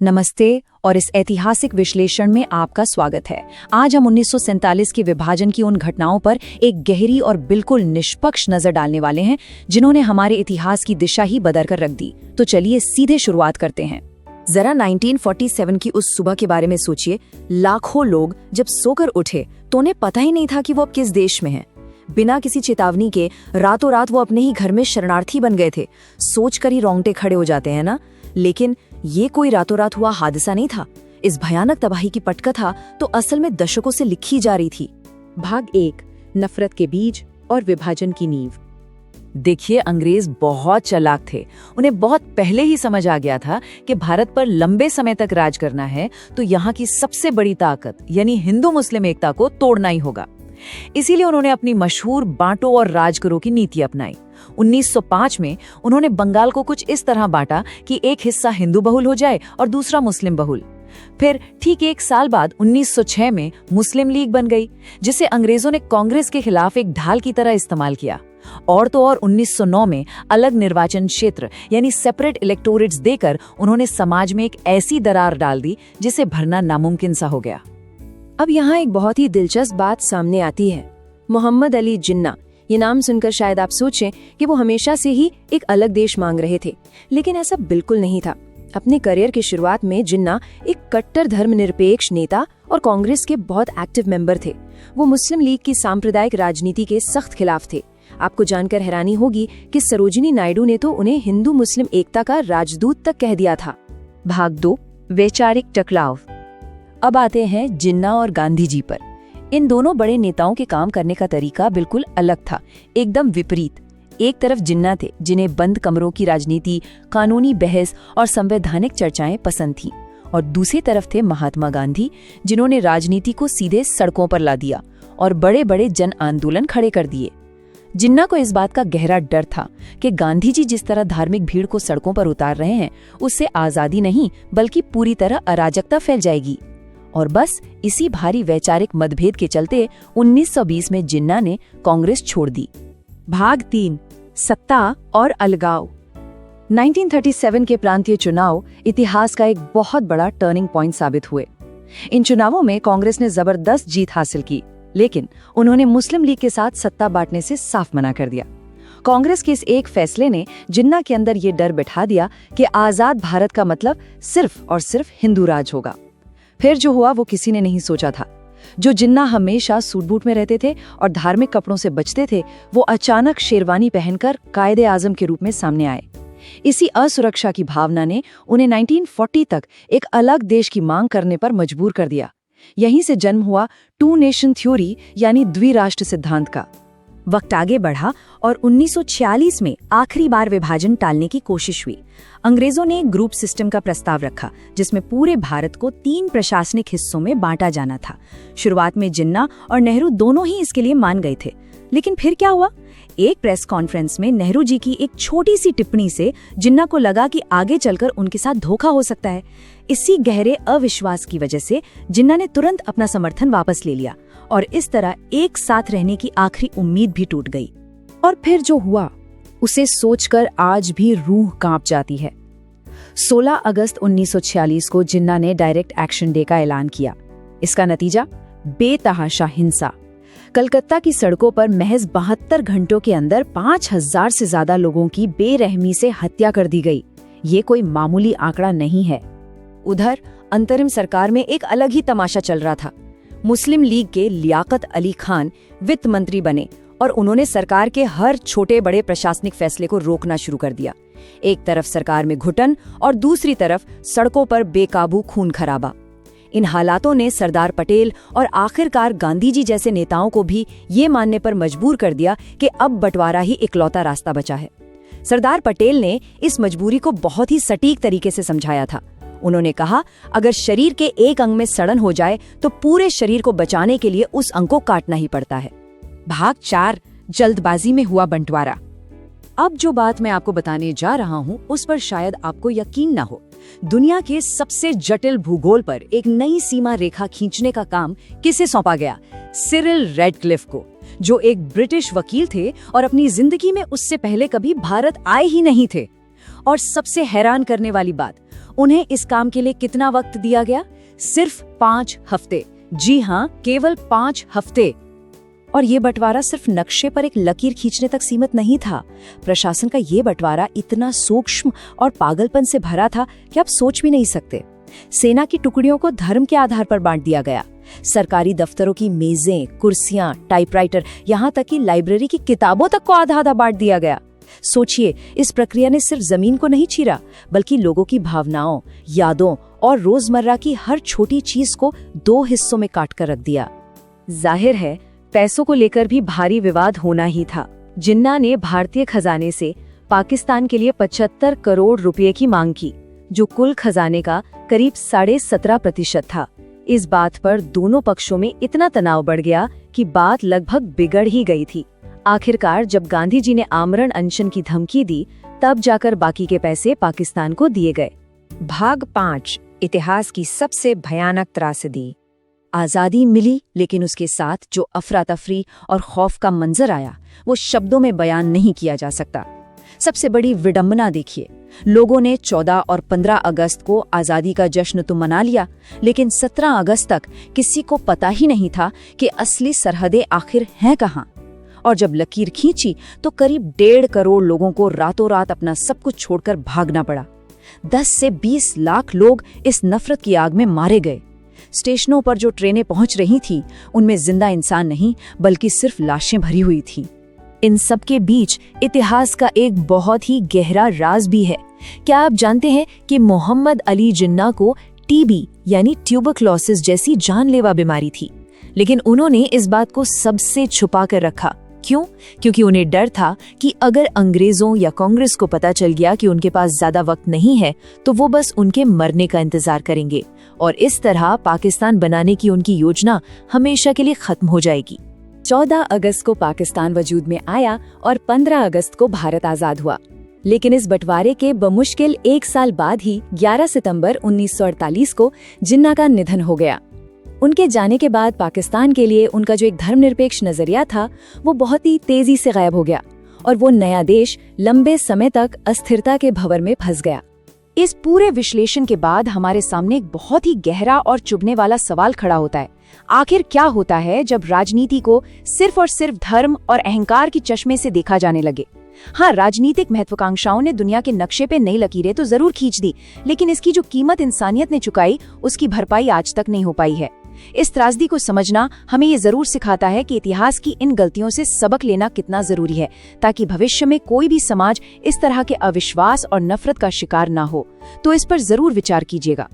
नमस्ते और इस ऐतिहासिक विश्लेषण में आपका स्वागत है। आज हम 1947 के विभाजन की उन घटनाओं पर एक गहरी और बिल्कुल निष्पक्ष नजर डालने वाले हैं जिन्होंने हमारे इतिहास की दिशा ही बदल कर रख दी। तो चलिए सीधे शुरुआत करते हैं। जरा 1947 की उस सुबह के बारे में सोचिए। लाखों लोग जब सोकर उठे तो उन्हें पता ही नहीं था कि वो अब किस देश में हैं। बिना किसी चेतावनी के रातों रात वो अपने ही घर में शरणार्थी बन गए थे। सोचकर ही रोंगटे खड़े हो जाते हैं ना। लेकिन ये कोई रातों रात हुआ हादसा नहीं था। इस भयानक तबाही की पटकथा तो असल में दशकों से लिखी जा रही थी। भाग 1, नफरत के बीज और विभाजन की नींव। देखिए, अंग्रेज बहुत चालाक थे। उन्हें बहुत पहले ही समझ आ गया था कि भारत पर लंबे समय तक राज करना है तो यहाँ की सबसे बड़ी ताकत यानी हिंदू मुस्लिम एकता को तोड़ना ही होगा। इसीलिए उन्होंने अपनी मशहूर बांटो और राज करो की नीति अपनाई। 1905 में उन्होंने बंगाल को कुछ इस तरह बांटा कि एक हिस्सा हिंदू बहुल हो जाए और दूसरा मुस्लिम बहुल। फिर ठीक एक साल बाद 1906 में मुस्लिम लीग बन गई, जिसे अंग्रेजों ने कांग्रेस के खिलाफ एक ढाल की तरह इस्तेमाल किया। और तो और 1909 में अलग निर्वाचन क्षेत्र यानी सेपरेट इलेक्टोरेट्स देकर उन्होंने समाज में एक ऐसी दरार डाल दी जिसे भरना नामुमकिन सा हो गया। अब यहाँ एक बहुत ही दिलचस्प बात सामने आती है। मोहम्मद अली जिन्ना, ये नाम सुनकर शायद आप सोचें कि वो हमेशा से ही एक अलग देश मांग रहे थे, लेकिन ऐसा बिल्कुल नहीं था। अपने करियर की शुरुआत में जिन्ना एक कट्टर धर्मनिरपेक्ष नेता और कांग्रेस के बहुत एक्टिव मेंबर थे। वो मुस्लिम लीग की सांप्रदायिक राजनीति के सख्त खिलाफ थे। आपको जानकर हैरानी होगी कि सरोजिनी नायडू ने तो उन्हें हिंदू मुस्लिम एकता का राजदूत तक कह दिया था। भाग 2, वैचारिक टकराव। अब आते हैं जिन्ना और गांधी जी पर। इन दोनों बड़े नेताओं के काम करने का तरीका बिल्कुल अलग था, एकदम विपरीत। एक तरफ जिन्ना थे जिन्हें बंद कमरों की राजनीति, कानूनी बहस और संवैधानिक चर्चाएं पसंद थीं, और दूसरी तरफ थे महात्मा गांधी जिन्होंने राजनीति को सीधे सड़कों पर ला दिया और बड़े बड़े जन आंदोलन खड़े कर दिए। जिन्ना को इस बात का गहरा डर था कि गांधी जी जिस तरह धार्मिक भीड़ को सड़कों पर उतार रहे हैं उससे आजादी नहीं बल्कि पूरी तरह अराजकता फैल जाएगी। और बस इसी भारी वैचारिक मतभेद के चलते 1920 में जिन्ना ने कांग्रेस छोड़ दी। भाग 3, सत्ता और अलगाव। 1937 के प्रांतीय चुनाव इतिहास का एक बहुत बड़ा टर्निंग पॉइंट साबित हुए। इन चुनावों में कांग्रेस ने जबरदस्त जीत हासिल की, लेकिन उन्होंने मुस्लिम लीग के साथ सत्ता बांटने से साफ मना कर दिया। कांग्रेस के इस एक फैसले ने जिन्ना के अंदर ये डर बिठा दिया कि आजाद भारत का मतलब सिर्फ और सिर्फ हिंदू राज होगा। फिर जो हुआ वो किसी ने नहीं सोचा था। जो जिन्ना हमेशा सूट बूट में रहते थे और धार्मिक कपड़ों से बचते थे, वो अचानक शेरवानी पहनकर कायदे आजम के रूप में सामने आए। इसी असुरक्षा की भावना ने उन्हें 1940 तक एक अलग देश की मांग करने पर मजबूर कर दिया। यहीं से जन्म हुआ 2 नेशन थ्योरी यानी द्विराष्ट्र सिद्धांत का। वक्त आगे बढ़ा और 1946 में आखिरी बार विभाजन टालने की कोशिश हुई। अंग्रेजों ने एक ग्रुप सिस्टम का प्रस्ताव रखा जिसमें पूरे भारत को 3 प्रशासनिक हिस्सों में बांटा जाना था। शुरुआत में जिन्ना और नेहरू दोनों ही इसके लिए मान गए थे, लेकिन फिर क्या हुआ? एक प्रेस कॉन्फ्रेंस में नेहरू जी की एक छोटी सी टिप्पणी से जिन्ना को लगा कि आगे चलकर उनके साथ धोखा हो सकता है। इसी गहरे अविश्वास की वजह से जिन्ना ने तुरंत अपना समर्थन वापस ले लिया और इस तरह एक साथ रहने की आखिरी उम्मीद भी टूट गई। और फिर जो हुआ उसे सोचकर आज भी रूह कांप जाती है। 16 अगस्त 1946 को जिन्ना ने डायरेक्ट एक्शन डे का ऐलान किया। इसका नतीजा बेतहाशा हिंसा। कलकत्ता की सड़कों पर महज 72 घंटों के अंदर 5000 से ज्यादा लोगों की बेरहमी से हत्या कर दी गई। ये कोई मामूली आंकड़ा नहीं है। उधर अंतरिम सरकार में एक अलग ही तमाशा चल रहा था। मुस्लिम लीग के लियाकत अली खान वित्त मंत्री बने और उन्होंने सरकार के हर छोटे बड़े प्रशासनिक फैसले को रोकना शुरू कर दिया। एक तरफ सरकार में घुटन और दूसरी तरफ सड़कों पर बेकाबू खून खराबा। इन हालातों ने सरदार पटेल और आखिरकार गांधी जी जैसे नेताओं को भी ये मानने पर मजबूर कर दिया कि अब बंटवारा ही इकलौता रास्ता बचा है। सरदार पटेल ने इस मजबूरी को बहुत ही सटीक तरीके से समझाया था। उन्होंने कहा, अगर शरीर के एक अंग में सड़न हो जाए तो पूरे शरीर को बचाने के लिए उस अंग को काटना ही पड़ता है। भाग 4, जल्दबाजी में हुआ बंटवारा। अब जो बात मैं आपको बताने जा रहा हूँ उस पर शायद आपको यकीन न हो। दुनिया के सबसे जटिल भूगोल पर एक नई सीमा रेखा खींचने का काम किसे सौंपा गया? सिरिल रेडक्लिफ को, जो एक ब्रिटिश वकील थे और अपनी जिंदगी में उससे पहले कभी भारत आए ही नहीं थे। और सबसे हैरान करने वाली बात, उन्हें इस काम के लिए कितना वक्त दिया गया? सिर्फ 5 हफ्ते। जी हाँ, केवल 5 हफ्ते। और ये बंटवारा सिर्फ नक्शे पर एक लकीर खींचने तक सीमित नहीं था। प्रशासन का ये बंटवारा इतना सूक्ष्म और पागलपन से भरा था कि आप सोच भी नहीं सकते। सेना की टुकड़ियों को धर्म के आधार पर बांट दिया गया। सरकारी दफ्तरों की मेजें, कुर्सियां, टाइपराइटर, यहाँ तक कि लाइब्रेरी की किताबों तक को आधा-आधा बांट दिया गया। सोचिए, इस प्रक्रिया ने सिर्फ जमीन को नहीं चीरा, बल्कि लोगों की भावनाओं, यादों और रोजमर्रा की हर छोटी चीज को 2 हिस्सों में काट कर रख दिया। जाहिर है, पैसों को लेकर भी भारी विवाद होना ही था। जिन्ना ने भारतीय खजाने से पाकिस्तान के लिए 75 करोड़ रुपए की मांग की, जो कुल खजाने का करीब 17.5% था। इस बात पर दोनों पक्षों में इतना तनाव बढ़ गया कि बात लगभग बिगड़ ही गई थी। आखिरकार जब गांधी जी ने आमरण अनशन की धमकी दी, तब जाकर बाकी के पैसे पाकिस्तान को दिए गए। भाग 5, इतिहास की सबसे भयानक त्रासदी। आजादी मिली, लेकिन उसके साथ जो अफरा तफरी और खौफ का मंजर आया, वो शब्दों में बयान नहीं किया जा सकता। सबसे बड़ी विडंबना देखिए, लोगों ने 14 और 15 अगस्त को आजादी का जश्न तो मना लिया, लेकिन 17 अगस्त तक किसी को पता ही नहीं था कि असली सरहदें आखिर हैं कहाँ। और जब लकीर खींची तो करीब 1.5 करोड़ लोगों को रातों रात अपना सब कुछ छोड़कर भागना पड़ा। 10 से 20 लाख लोग इस नफरत की आग में मारे गए। स्टेशनों पर जो ट्रेनें पहुंच रही थीं, उनमें जिंदा इंसान नहीं, बल्कि सिर्फ लाशें भरी हुई थीं। इन सब के बीच इतिहास का एक बहुत ही गहरा राज भी है। क्या आप जानते हैं कि मोहम्मद अली जिन्ना को टीबी यानी ट्यूबरक्लोसिस जैसी जानलेवा बीमारी थी, लेकिन उन्होंने इस बात को सबसे छुपा कर रखा। क्यों? क्योंकि उन्हें डर था कि अगर अंग्रेजों या कांग्रेस को पता चल गया कि उनके पास ज्यादा वक्त नहीं है, तो वो बस उनके मरने का इंतजार करेंगे और इस तरह पाकिस्तान बनाने की उनकी योजना हमेशा के लिए खत्म हो जाएगी। 14 अगस्त को पाकिस्तान वजूद में आया और 15 अगस्त को भारत आजाद हुआ। लेकिन इस बंटवारे के बमुश्किल 1 साल बाद ही 11 सितंबर 1948 को जिन्ना का निधन हो गया। उनके जाने के बाद पाकिस्तान के लिए उनका जो एक धर्मनिरपेक्ष नजरिया था, वो बहुत ही तेजी से गायब हो गया और वो नया देश लंबे समय तक अस्थिरता के भंवर में फंस गया। इस पूरे विश्लेषण के बाद हमारे सामने एक बहुत ही गहरा और चुभने वाला सवाल खड़ा होता है। आखिर क्या होता है जब राजनीति को सिर्फ और सिर्फ धर्म और अहंकार की चश्मे से देखा जाने लगे? हाँ, राजनीतिक महत्वाकांक्षाओं ने दुनिया के नक्शे पे नई लकीरें तो जरूर खींच दी, लेकिन इसकी जो कीमत इंसानियत ने चुकाई, उसकी भरपाई आज तक नहीं हो पाई है। इस त्रासदी को समझना हमें ये जरूर सिखाता है कि इतिहास की इन गलतियों से सबक लेना कितना जरूरी है, ताकि भविष्य में कोई भी समाज इस तरह के अविश्वास और नफरत का शिकार ना हो। तो इस पर जरूर विचार कीजिएगा।